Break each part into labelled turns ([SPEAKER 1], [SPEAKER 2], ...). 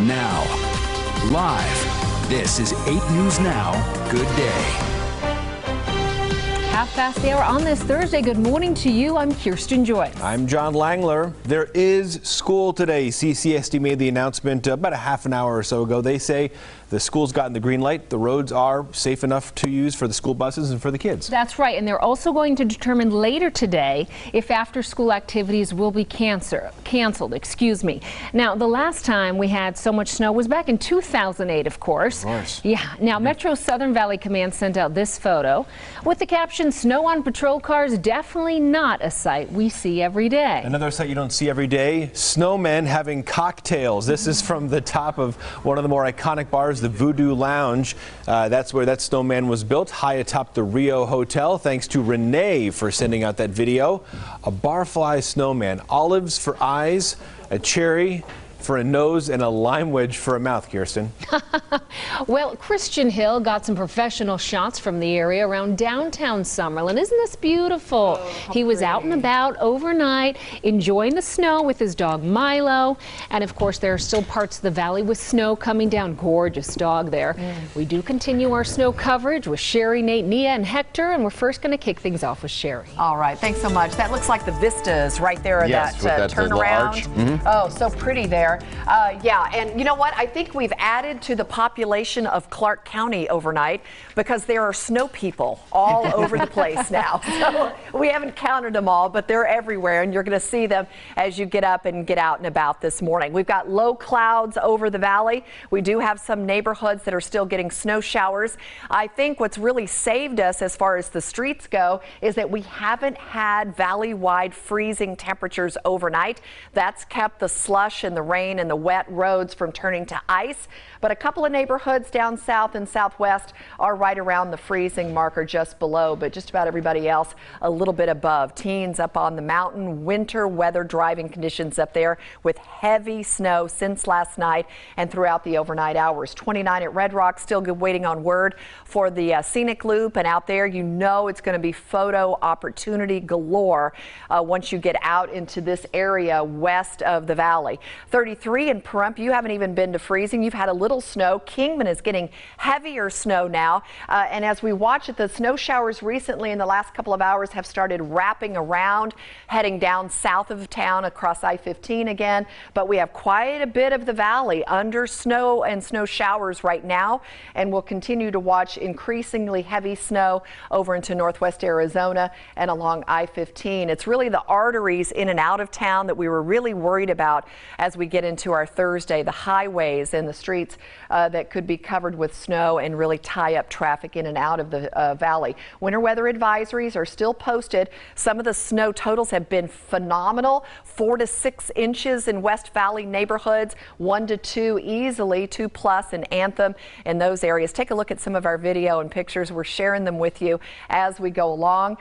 [SPEAKER 1] now. Live, this is 8 News Now. Good day.
[SPEAKER 2] 6:30 on this Thursday. Good morning to you. I'm Kirsten Joyce.
[SPEAKER 3] I'm John Langler. There is school today. CCSD made the announcement about a half an hour or so ago. They say the school's gotten the green light. The roads are safe enough to use for the school buses and for the kids.
[SPEAKER 2] That's right. And they're also going to determine later today if after-school activities will be canceled. Now, the last time we had so much snow was back in 2008, of course. Yeah. Now, Metro Southern Valley Command sent out this photo with the caption, "Snow on patrol cars, definitely not a sight we see every day."
[SPEAKER 3] Another sight you don't see every day, snowmen having cocktails. This is from the top of one of the more iconic bars, the Voodoo Lounge. That's where that snowman was built, high atop the Rio Hotel. Thanks to Renee for sending out that video. A barfly snowman, olives for eyes, a cherry for a nose, and a lime wedge for a mouth, Kirsten.
[SPEAKER 2] Well, Christian Hill got some professional shots from the area around downtown Summerlin. Isn't this beautiful? He was out and about overnight, enjoying the snow with his dog Milo. And of course, there are still parts of the valley with snow coming down. Gorgeous dog there. We do continue our snow coverage with Sherry, Nate, Nia, and Hector. And we're first going to kick things off with Sherry.
[SPEAKER 4] All right. Thanks so much. That looks like the vistas right there.
[SPEAKER 5] Yes,
[SPEAKER 4] that turnaround. Oh, so pretty there. Yeah, and you know what? I think we've added to the population of Clark County overnight because there are snow people all over the place now. So we haven't counted them all, but they're everywhere, and you're going to see them as you get up and get out and about this morning. We've got low clouds over the valley. We do have some neighborhoods that are still getting snow showers. I think what's really saved us as far as the streets go is that we haven't had valley-wide freezing temperatures overnight. That's kept the slush and the rain and the wet roads from turning to ice. But a couple of neighborhoods down south and southwest are right around the freezing marker, just below, but just about everybody else a little bit above. Teens up on the mountain, winter weather driving conditions up there with heavy snow since last night and throughout the overnight hours. 29 at Red Rock, still waiting on word for the scenic loop, and out there you know it's going to be photo opportunity galore once you get out into this area west of the valley. 33 in Pahrump. You haven't even been to freezing. You've had a little snow. Kingman is getting heavier snow now. And as we watch it, the snow showers recently in the last couple of hours have started wrapping around, heading down south of town across I-15 again. But we have quite a bit of the valley under snow and snow showers right now. And we'll continue to watch increasingly heavy snow over into northwest Arizona and along I-15. It's really the arteries in and out of town that we were really worried about as we get into our Thursday, the highways and the streets that could be covered with snow and really tie up traffic in and out of the valley. Winter weather advisories are still posted. Some of the snow totals have been phenomenal. 4 to 6 inches in West Valley neighborhoods, 1 to 2 easily, 2+ in Anthem in those areas. Take a look at some of our video and pictures. We're sharing them with you as we go along.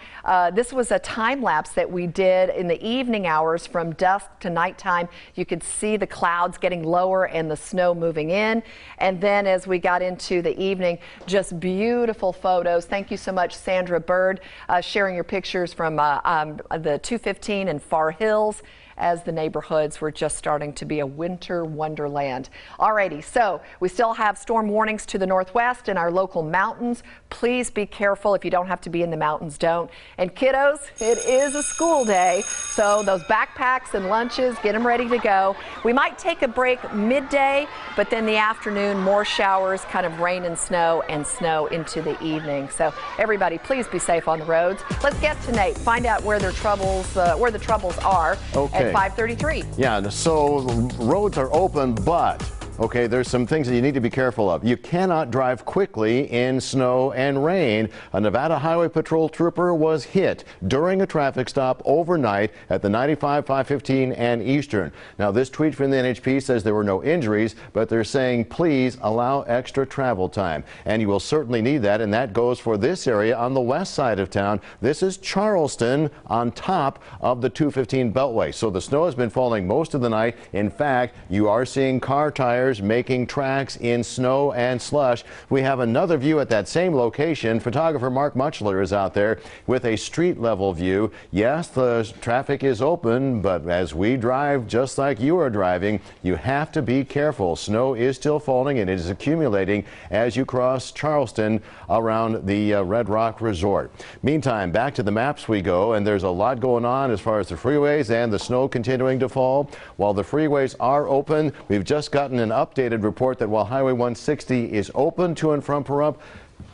[SPEAKER 4] This was a time lapse that we did in the evening hours from dusk to nighttime. You could see the clouds getting lower and the snow moving in. And then as we got into the evening, just beautiful photos. Thank you so much, Sandra Bird, sharing your pictures from the 215 and Far Hills, as the neighborhoods were just starting to be a winter wonderland. Alrighty, so we still have storm warnings to the northwest and our local mountains. Please be careful. If you don't have to be in the mountains, don't. And kiddos, it is a school day, so those backpacks and lunches, get them ready to go. We might take a break midday, but then the afternoon, more showers, kind of rain and snow into the evening. So everybody, please be safe on the roads. Let's get to Nate, find out where the troubles are.
[SPEAKER 5] Okay.
[SPEAKER 4] At 5:33.
[SPEAKER 5] Yeah, so roads are open, but Okay, there's some things that you need to be careful of. You cannot drive quickly in snow and rain. A Nevada Highway Patrol trooper was hit during a traffic stop overnight at the 95, 515 and Eastern. Now, this tweet from the NHP says there were no injuries, but they're saying please allow extra travel time. And you will certainly need that, and that goes for this area on the west side of town. This is Charleston on top of the 215 Beltway. So the snow has been falling most of the night. In fact, you are seeing car tires runners making tracks in snow and slush. We have another view at that same location. Photographer Mark Muchler is out there with a street level view. Yes, the traffic is open, but as we drive, just like you are driving, you have to be careful. Snow is still falling and it is accumulating as you cross Charleston around the Red Rock Resort. Meantime, back to the maps we go, and there's a lot going on as far as the freeways and the snow continuing to fall. While the freeways are open, we've just gotten an updated report that while Highway 160 is open to and from Pahrump,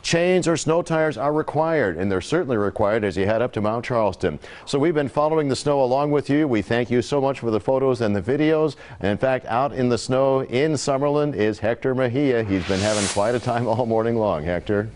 [SPEAKER 5] chains or snow tires are required, and they're certainly required as you head up to Mount Charleston. So we've been following the snow along with you. We thank you so much for the photos and the videos. And in fact, out in the snow in Summerlin is Hector Mejia. He's been having quite a time all morning long. Hector.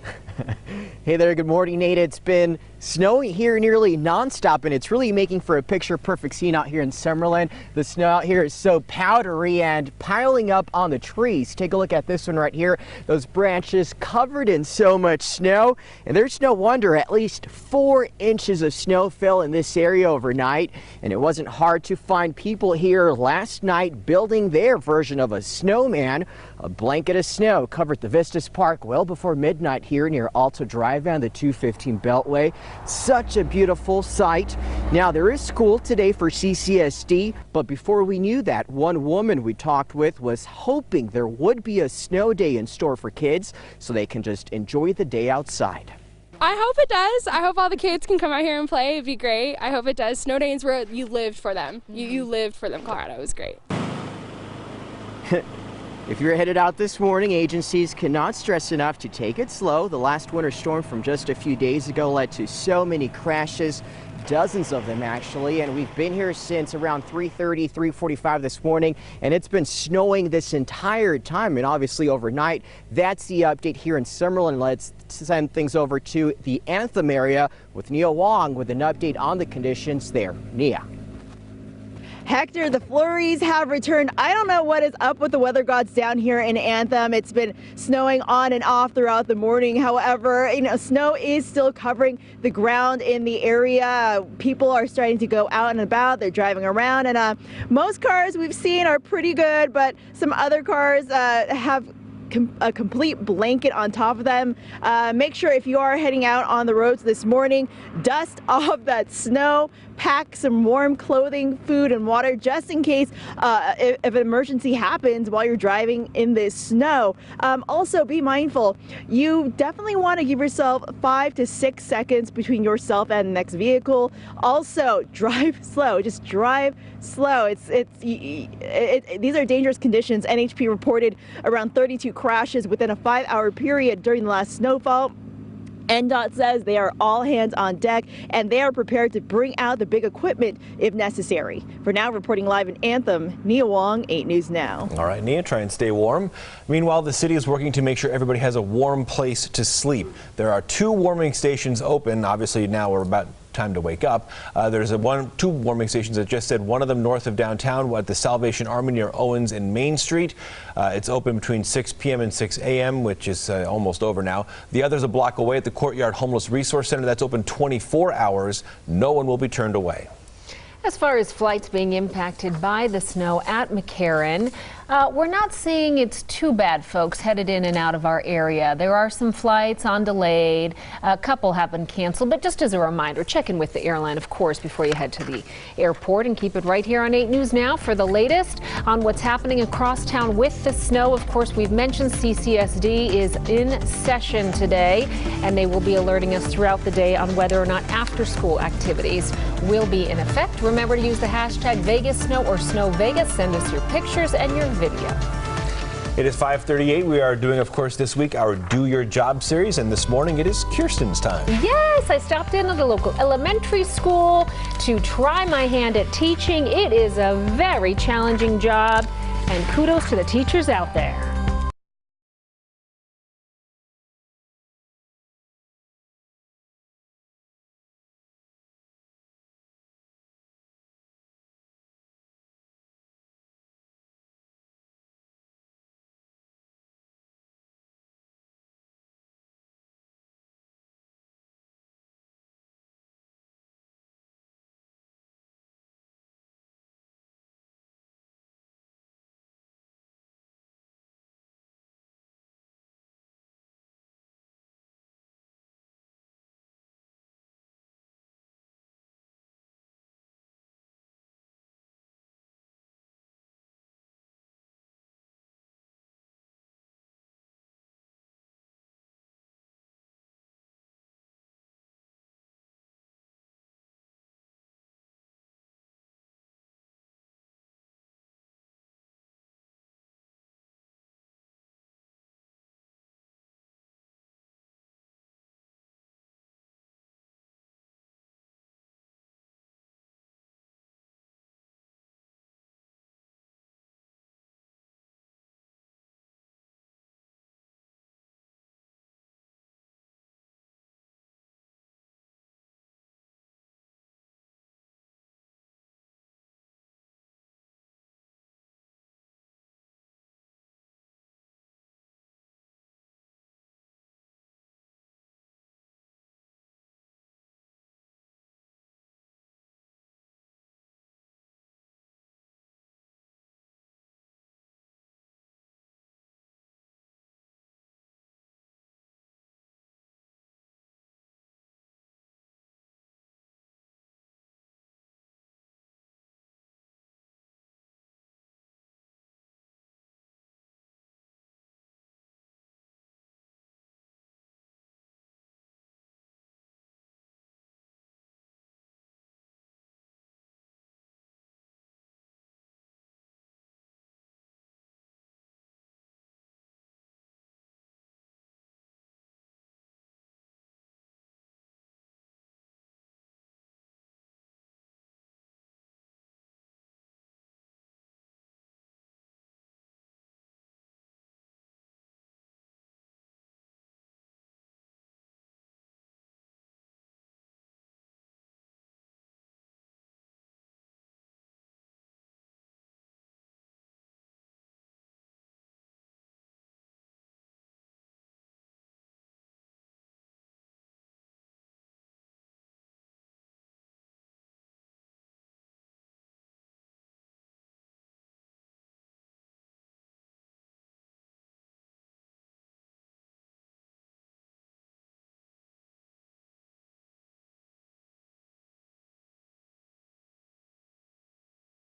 [SPEAKER 6] Hey there, good morning, Nate. It's been snowing here nearly nonstop, and it's really making for a picture-perfect scene out here in Summerlin. The snow out here is so powdery and piling up on the trees. Take a look at this one right here. Those branches covered in so much snow, and there's no wonder at least 4 inches of snow fell in this area overnight, and it wasn't hard to find people here last night building their version of a snowman. A blanket of snow covered the Vistas Park well before midnight here near Alta Drive and the 215 Beltway. Such a beautiful sight. Now, there is school today for CCSD, but before we knew that, one woman we talked with was hoping there would be a snow day in store for kids so they can just enjoy the day outside.
[SPEAKER 7] I hope it does. I hope all the kids can come out here and play. It'd be great. I hope it does. Snow days where you lived for them. You lived for them. Colorado was great.
[SPEAKER 6] If you're headed out this morning, agencies cannot stress enough to take it slow. The last winter storm from just a few days ago led to so many crashes, dozens of them actually, and we've been here since around 3:30, 3:45 this morning, and it's been snowing this entire time, and obviously overnight. That's the update here in Summerlin. Let's send things over to the Anthem area with Nia Wong with an update on the conditions there. Nia.
[SPEAKER 8] Hector, the flurries have returned. I don't know what is up with the weather gods down here in Anthem. It's been snowing on and off throughout the morning. However, snow is still covering the ground in the area. People are starting to go out and about. They're driving around, and most cars we've seen are pretty good, but some other cars have a complete blanket on top of them. Make sure if you are heading out on the roads this morning, dust off that snow, pack some warm clothing, food, and water just in case if an emergency happens while you're driving in this snow. Also, be mindful. You definitely want to give yourself 5 to 6 seconds between yourself and the next vehicle. Also, drive slow. Just drive slow. These are dangerous conditions. NHP reported around 32 crashes within a 5-hour period during the last snowfall. NDOT says they are all hands on deck, and they are prepared to bring out the big equipment if necessary. For now, reporting live in Anthem, Nia Wong, 8 News Now.
[SPEAKER 3] All right, Nia, try and stay warm. Meanwhile, the city is working to make sure everybody has a warm place to sleep. There are 2 warming stations open. Obviously, now we're about time to wake up. There's 2 warming stations that just said, one of them north of downtown at the Salvation Army near Owens and Main Street. It's open between 6 p.m. and 6 a.m., which is almost over now. The other's a block away at the Courtyard Homeless Resource Center. That's open 24 hours. No one will be turned away.
[SPEAKER 2] As far as flights being impacted by the snow at McCarran, we're not seeing it's too bad, folks, headed in and out of our area. There are some flights on delayed. A couple have been canceled, but just as a reminder, check in with the airline, of course, before you head to the airport, and keep it right here on 8 News Now for the latest on what's happening across town with the snow. Of course, we've mentioned CCSD is in session today, and they will be alerting us throughout the day on whether or not after-school activities will be in effect. Remember to use the hashtag VegasSnow or SnowVegas. Send us your pictures and your video.
[SPEAKER 3] It is 5:38. We are doing, of course, this week our Do Your Job series, and this morning it is Kirsten's time.
[SPEAKER 2] Yes, I stopped in at a local elementary school to try my hand at teaching. It is a very challenging job, and kudos to the teachers out there.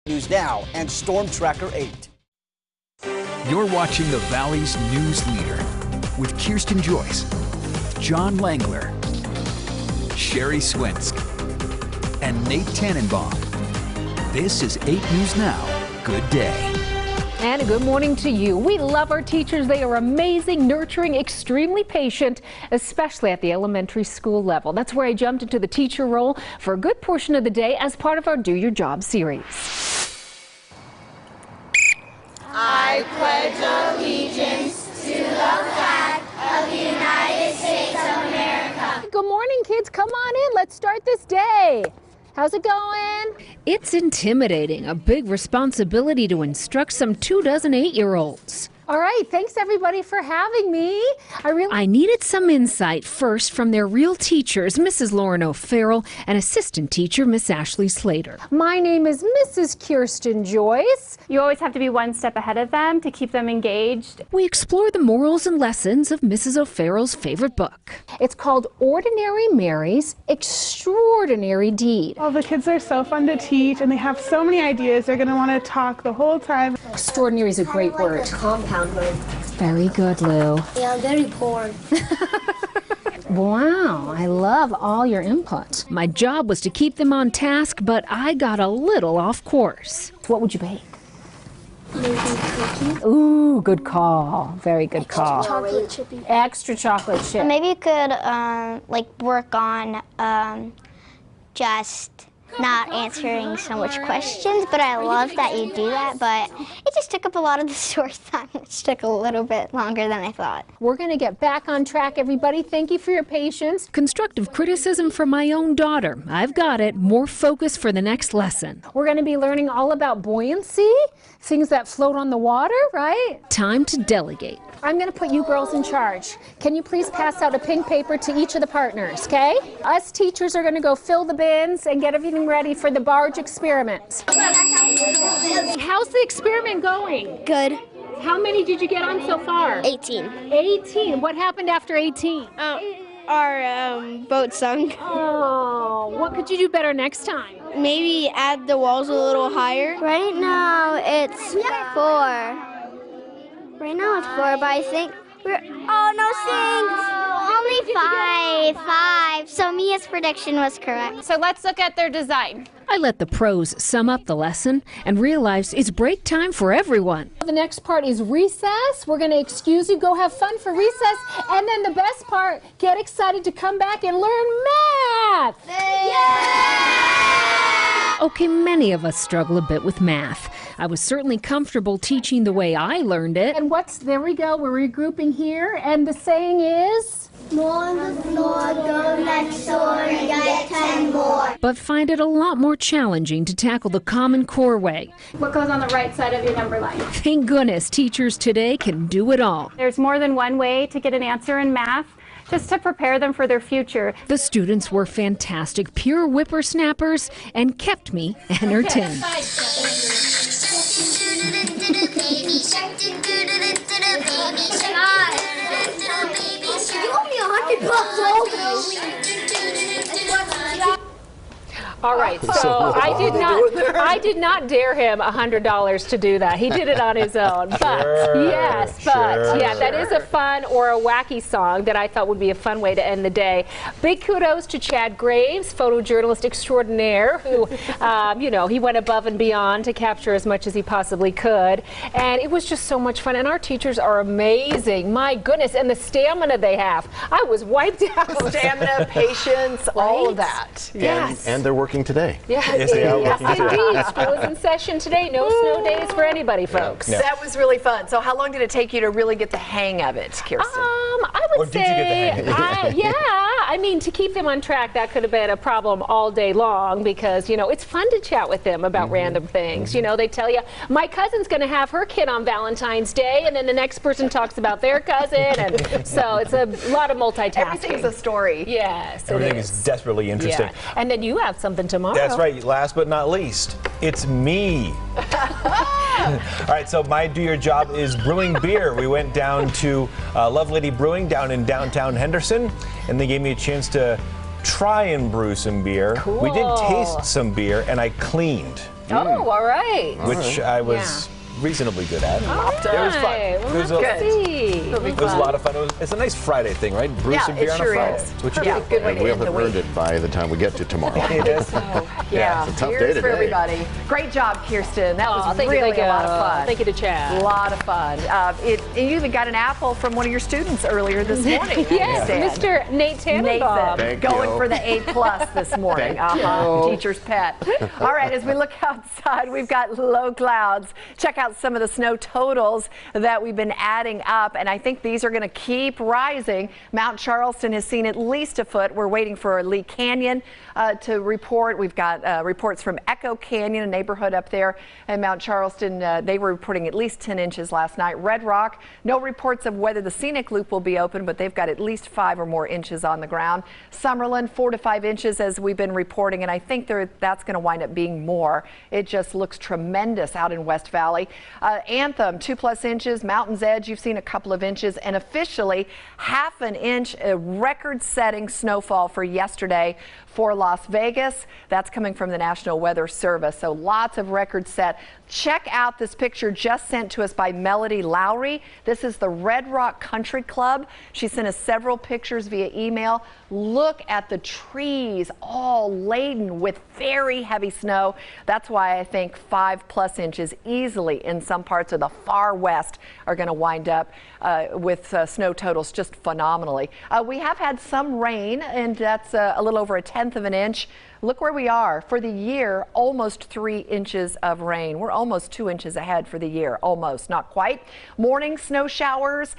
[SPEAKER 9] News Now and Storm Tracker 8.
[SPEAKER 1] You're watching the Valley's news leader with Kirsten Joyce, John Langler, Sherry Swensk, and Nate Tannenbaum. This is 8 News Now. Good day.
[SPEAKER 2] And a good morning to you. We love our teachers. They are amazing, nurturing, extremely patient, especially at the elementary school level. That's where I jumped into the teacher role for a good portion of the day as part of our Do Your Job series.
[SPEAKER 10] I pledge allegiance to the flag of the United States of America.
[SPEAKER 2] Good morning, kids. Come on in. Let's start this day. How's it going? It's intimidating, a big responsibility to instruct some 24 8-year-olds. All right, thanks everybody for having me. I needed some insight first from their real teachers, Mrs. Lauren O'Farrell and assistant teacher, Miss Ashley Slater. My name is Mrs. Kirsten Joyce.
[SPEAKER 11] You always have to be one step ahead of them to keep them engaged.
[SPEAKER 2] We explore the morals and lessons of Mrs. O'Farrell's favorite book. It's called Ordinary Mary's Extraordinary Deed.
[SPEAKER 12] Well, the kids are so fun to teach and they have so many ideas. They're going to want to talk the whole time.
[SPEAKER 2] Extraordinary is a great word.
[SPEAKER 10] Compound word.
[SPEAKER 2] Very good, Lou.
[SPEAKER 10] Yeah, I'm very bored.
[SPEAKER 2] Wow, I love all your input. My job was to keep them on task, but I got a little off course. What would you bake?
[SPEAKER 10] Maybe cookie.
[SPEAKER 2] Ooh, good call. Very good call.
[SPEAKER 10] Chocolate chippy.
[SPEAKER 2] Extra chocolate chip.
[SPEAKER 13] Maybe you could like work on just not answering so much questions, but I love that you do that, but it just took up a lot of the story time, which took a little bit longer than I thought.
[SPEAKER 2] We're going to get back on track, everybody. Thank you for your patience. Constructive criticism from my own daughter. I've got it. More focus for the next lesson. We're going to be learning all about buoyancy, things that float on the water, right? Time to delegate. I'm going to put you girls in charge. Can you please pass out a pink paper to each of the partners, okay? Us teachers are going to go fill the bins and get everything ready for the barge experiment. How's the experiment going?
[SPEAKER 13] Good.
[SPEAKER 2] How many did you get on so far?
[SPEAKER 13] 18.
[SPEAKER 2] 18. What happened after 18?
[SPEAKER 13] Our boat sunk.
[SPEAKER 2] Oh, what could you do better next time?
[SPEAKER 13] Maybe add the walls a little higher. Right now it's 4. Right now it's 4, but I think we're, oh no, sinks! Only 5. So Mia's prediction was correct.
[SPEAKER 11] So let's look at their design.
[SPEAKER 2] I let the pros sum up the lesson and realized it's break time for everyone. The next part is recess. We're going to excuse you, go have fun for recess, and then the best part, get excited to come back and learn math! Yeah! Okay, many of us struggle a bit with math. I was certainly comfortable teaching the way I learned it. And there we go, we're regrouping here, and the saying is?
[SPEAKER 10] More on the floor, go next door, and get 10 more.
[SPEAKER 2] But find it a lot more challenging to tackle the Common Core way.
[SPEAKER 11] What goes on the right side of your number line?
[SPEAKER 2] Thank goodness teachers today can do it all.
[SPEAKER 11] There's more than one way to get an answer in math, just to prepare them for their future.
[SPEAKER 2] The students were fantastic, pure whippersnappers, and kept me entertained.
[SPEAKER 10] You owe me $100.
[SPEAKER 2] All right, so I did not dare him $100 to do that. He did it on his own. But that is a fun or a wacky song that I thought would be a fun way to end the day. Big kudos to Chad Graves, photojournalist extraordinaire, who, he went above and beyond to capture as much as he possibly could. And it was just so much fun. And our teachers are amazing. My goodness, and the stamina they have. I was wiped out.
[SPEAKER 4] Stamina, patience, all of that.
[SPEAKER 2] Yes.
[SPEAKER 5] And they're working today.
[SPEAKER 2] Yes, indeed. School is in session today. No snow days for anybody, folks.
[SPEAKER 4] Yeah. That was really fun. So how long did it take you to really get the hang of it, Kirsten?
[SPEAKER 2] I would say, I mean, to keep them on track, that could have been a problem all day long because, it's fun to chat with them about random things. They tell you, my cousin's going to have her kid on Valentine's Day, and then the next person talks about their cousin, and so it's a lot of multitasking.
[SPEAKER 4] Everything's a story.
[SPEAKER 3] Yes, everything is desperately interesting.
[SPEAKER 2] Yeah. And then you have something tomorrow.
[SPEAKER 3] That's right. Last but not least, it's me. All right, so my Do Your Job is brewing beer. We went down to Love Lady Brewing down in downtown Henderson, and they gave me a chance to try and brew some beer.
[SPEAKER 2] Cool.
[SPEAKER 3] We did taste some beer, and I cleaned.
[SPEAKER 2] Oh, all right.
[SPEAKER 3] Which I was reasonably good at.
[SPEAKER 2] It
[SPEAKER 3] was fun.
[SPEAKER 2] Well,
[SPEAKER 3] It was
[SPEAKER 2] good.
[SPEAKER 3] It was a lot of fun. It's a nice Friday thing, right? Brew some beer on a Friday. Which you do.
[SPEAKER 4] Good way to
[SPEAKER 5] We'll
[SPEAKER 4] end the
[SPEAKER 5] have
[SPEAKER 4] week.
[SPEAKER 5] earned it by the time we get to tomorrow.
[SPEAKER 4] Yeah,
[SPEAKER 5] it's a tough
[SPEAKER 4] cheers
[SPEAKER 5] day
[SPEAKER 4] for
[SPEAKER 5] today.
[SPEAKER 4] everybody. Great job, Kirsten. That was
[SPEAKER 2] thank
[SPEAKER 4] really
[SPEAKER 2] you,
[SPEAKER 4] a lot of fun.
[SPEAKER 2] Thank you to Chad.
[SPEAKER 4] A lot of fun. You even got an apple from one of your students earlier this morning.
[SPEAKER 2] Yes, Mr. Nate Tannenbaum.
[SPEAKER 4] Nathan, going for the A+ this morning. Teacher's pet. All right, as we look outside, we've got low clouds. Check out some of the snow totals that we've been adding up, and I think these are going to keep rising. Mount Charleston has seen at least a foot. We're waiting for Lee Canyon to report. We've got reports from Echo Canyon, a neighborhood up there in Mount Charleston. They were reporting at least 10 inches last night. Red Rock, no reports of whether the scenic loop will be open, but they've got at least 5 or more inches on the ground. Summerlin, 4 to 5 inches as we've been reporting, and I think that's going to wind up being more. It just looks tremendous out in West Valley. Anthem, 2+ inches. Mountain's Edge, you've seen a couple of inches, and officially ½ an inch, a record-setting snowfall for yesterday for Las Vegas. That's coming from the National Weather Service. So lots of records set. Check out this picture just sent to us by Melody Lowry. This is the Red Rock Country Club. She sent us several pictures via email. Look at the trees all laden with very heavy snow. That's why I think 5+ inches easily in some parts of the far west are going to wind up with snow totals just phenomenally. We have had some rain, and that's a little over 1/10 of an inch. Look where we are for the year, almost 3 inches of rain. We're almost 2 inches ahead for the year, almost, not quite. Morning snow showers,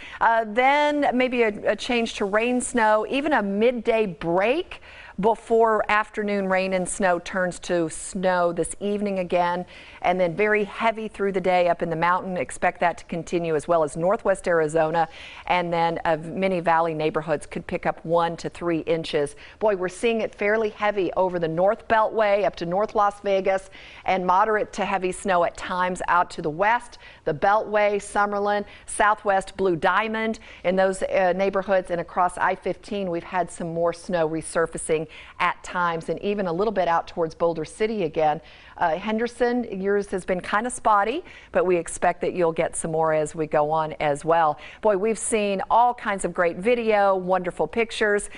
[SPEAKER 4] then maybe a change to rain snow, even a midday break before afternoon rain and snow turns to snow this evening again, and then very heavy through the day up in the mountain. Expect that to continue, as well as northwest Arizona, and then many valley neighborhoods could pick up 1 to 3 inches. Boy, we're seeing it fairly heavy over the North Beltway up to North Las Vegas, and moderate to heavy snow at times out to the west, the Beltway, Summerlin, southwest Blue Diamond. In those neighborhoods and across I-15, we've had some more snow resurfacing at times, and even a little bit out towards Boulder City again. Henderson, yours has been kind of spotty, but we expect that you'll get some more as we go on as well. Boy, we've seen all kinds of great video, wonderful pictures.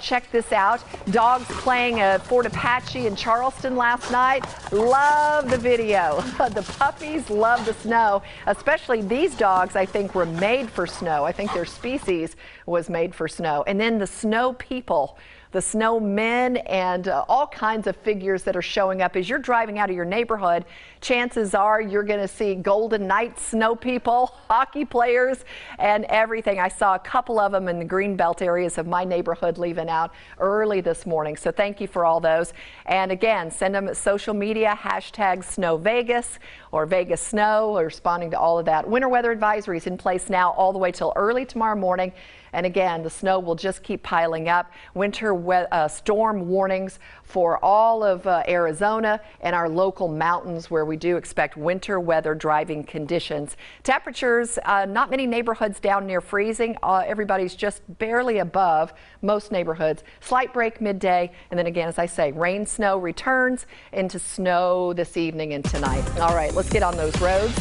[SPEAKER 4] Check this out. Dogs playing Fort Apache in Charleston last night. Love the video. The puppies love the snow, especially these dogs I think were made for snow. I think their species was made for snow. And then the snow people, the snowmen, and all kinds of figures that are showing up. As you're driving out of your neighborhood, chances are you're going to see Golden Knights snow people, hockey players, and everything. I saw a couple of them in the Greenbelt areas of my neighborhood leaving out early this morning. So thank you for all those. And again, send them at social media, #SnowVegas or Vegas Snow, or responding to all of that. Winter weather advisories in place now all the way till early tomorrow morning. And again, the snow will just keep piling up. Winter storm warnings for all of Arizona and our local mountains, where we do expect winter weather driving conditions. Temperatures, not many neighborhoods down near freezing. Everybody's just barely above most neighborhoods. Slight break midday, and then again, as I say, rain, snow returns into snow this evening and tonight. All right, let's get on those roads.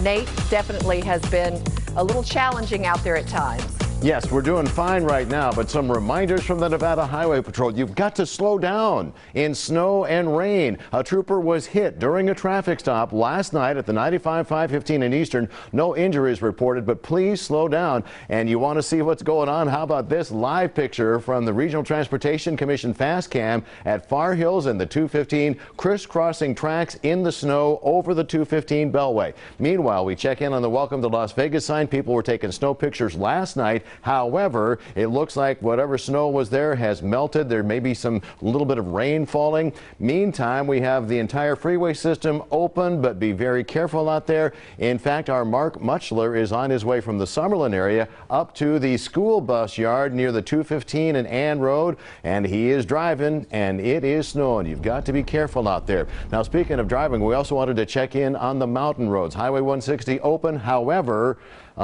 [SPEAKER 4] Nate, definitely has been a little challenging out there at times.
[SPEAKER 5] Yes, we're doing fine right now, but some reminders from the Nevada Highway Patrol. You've got to slow down in snow and rain. A trooper was hit during a traffic stop last night at the 95-515 in Eastern. No injuries reported, but please slow down. And you want to see what's going on? How about this live picture from the Regional Transportation Commission Fast Cam at Far Hills and the 215, crisscrossing tracks in the snow over the 215 Beltway. Meanwhile, we check in on the Welcome to Las Vegas sign. People were taking snow pictures last night. However, it looks like whatever snow was there has melted. There may be some little bit of rain falling. Meantime, we have the entire freeway system open, but be very careful out there. In fact, our Mark Muchler is on his way from the Summerlin area up to the school bus yard near the 215 and Ann Road, and he is driving, and it is snowing. You've got to be careful out there. Now, speaking of driving, we also wanted to check in on the mountain roads. Highway 160 open. However,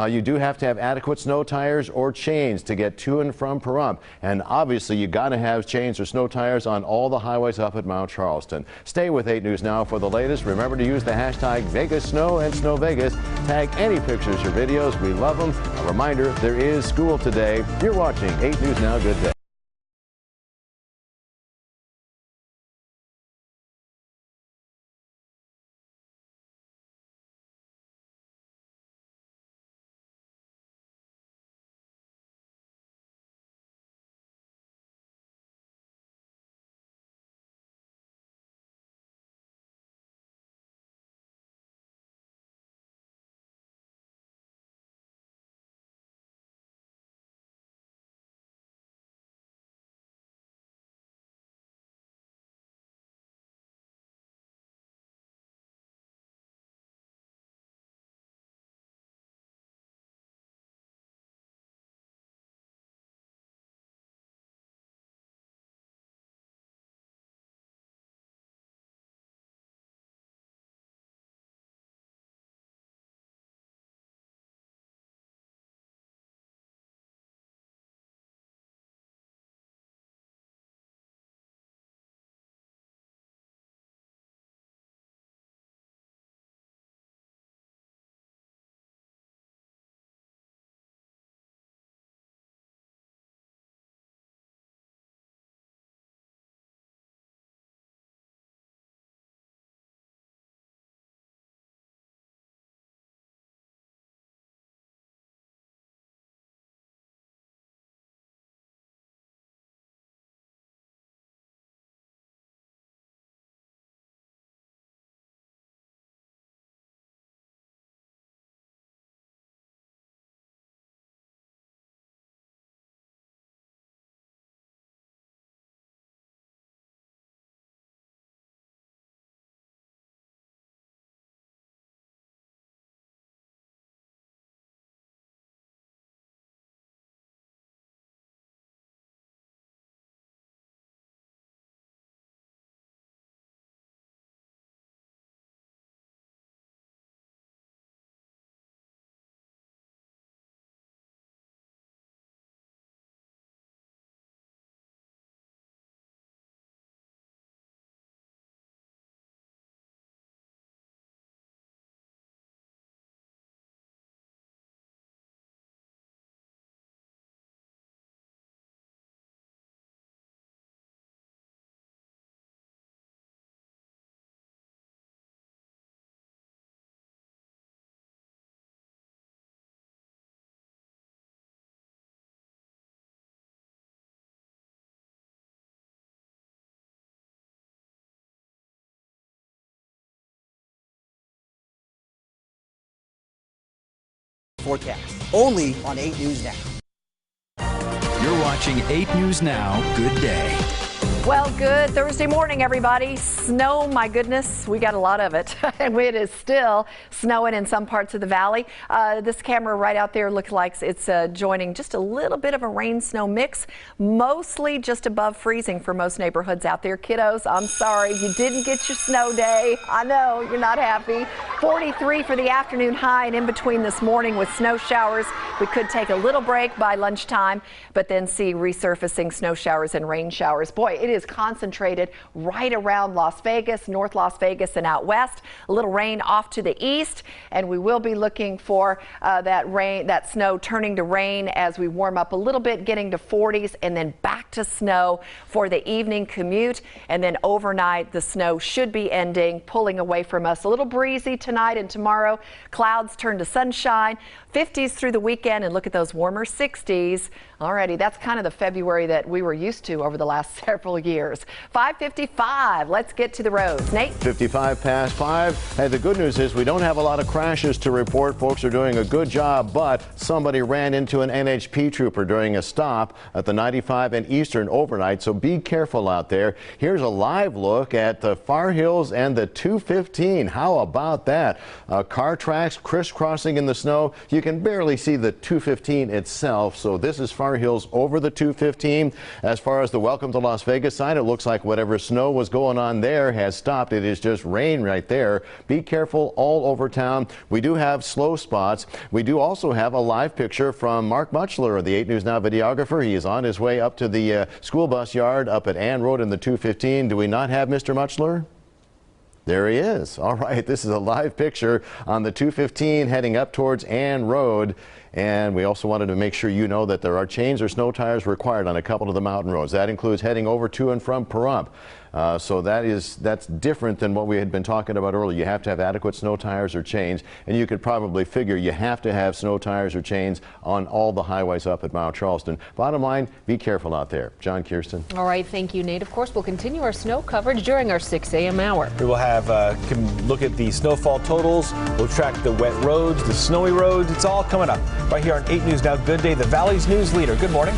[SPEAKER 5] you do have to have adequate snow tires or chains to get to and from Pahrump. And obviously, you got to have chains or snow tires on all the highways up at Mount Charleston. Stay with 8 News Now for the latest. Remember to use the hashtag #VegasSnow and SnowVegas. Tag any pictures or videos. We love them. A reminder, there is school today. You're watching 8 News Now. Good day.
[SPEAKER 9] Forecast only on 8 News Now.
[SPEAKER 1] You're watching 8 News Now. Good day.
[SPEAKER 4] Well, good Thursday morning, everybody. Snow, my goodness, we got a lot of it. And it is still snowing in some parts of the valley. This camera right out there looks like it's joining just a little bit of a rain-snow mix, mostly just above freezing for most neighborhoods out there. Kiddos, I'm sorry, you didn't get your snow day. I know, you're not happy. 43 for the afternoon high, and in between this morning with snow showers. We could take a little break by lunchtime, but then see resurfacing snow showers and rain showers. Boy, it is concentrated right around Las Vegas, North Las Vegas, and out west. A little rain off to the east, and we will be looking for that snow turning to rain as we warm up a little bit, getting to 40s, and then back to snow for the evening commute. And then overnight, the snow should be ending, pulling away from us. A little breezy tonight and tomorrow. Clouds turn to sunshine. 50s through the weekend, and look at those warmer 60s. Alrighty, that's kind of the February that we were used to over the last several years. 5:55, let's get to the roads. Nate?
[SPEAKER 5] 55 past 5. Hey, the good news is we don't have a lot of crashes to report. Folks are doing a good job, but somebody ran into an NHP trooper during a stop at the 95 and Eastern overnight, so be careful out there. Here's a live look at the Far Hills and the 215. How about that? Car tracks crisscrossing in the snow. You can barely see the 215 itself, so this is Far Hills over the 215. As far as the Welcome to Las Vegas this side, it looks like whatever snow was going on there has stopped. It is just rain right there. Be careful all over town. We do have slow spots. We do also have a live picture from Mark Muchler, the 8 News Now videographer. He is on his way up to the school bus yard up at Ann Road in the 215. Do we not have Mr. Muchler? There he is. All right, this is a live picture on the 215 heading up towards Ann Road. And we also wanted to make sure you know that there are chains or snow tires required on a couple of the mountain roads. That includes heading over to and from Pahrump. So that's different than what we had been talking about earlier. You have to have adequate snow tires or chains, and you could probably figure you have to have snow tires or chains on all the highways up at Mount Charleston. Bottom line, be careful out there. John, Kirsten.
[SPEAKER 2] All right, thank you, Nate. Of course, we'll continue our snow coverage during our 6 a.m. hour.
[SPEAKER 3] We will have can look at the snowfall totals. We'll track the wet roads, the snowy roads. It's all coming up right here on 8 News Now. Good day, the Valley's news leader. Good morning.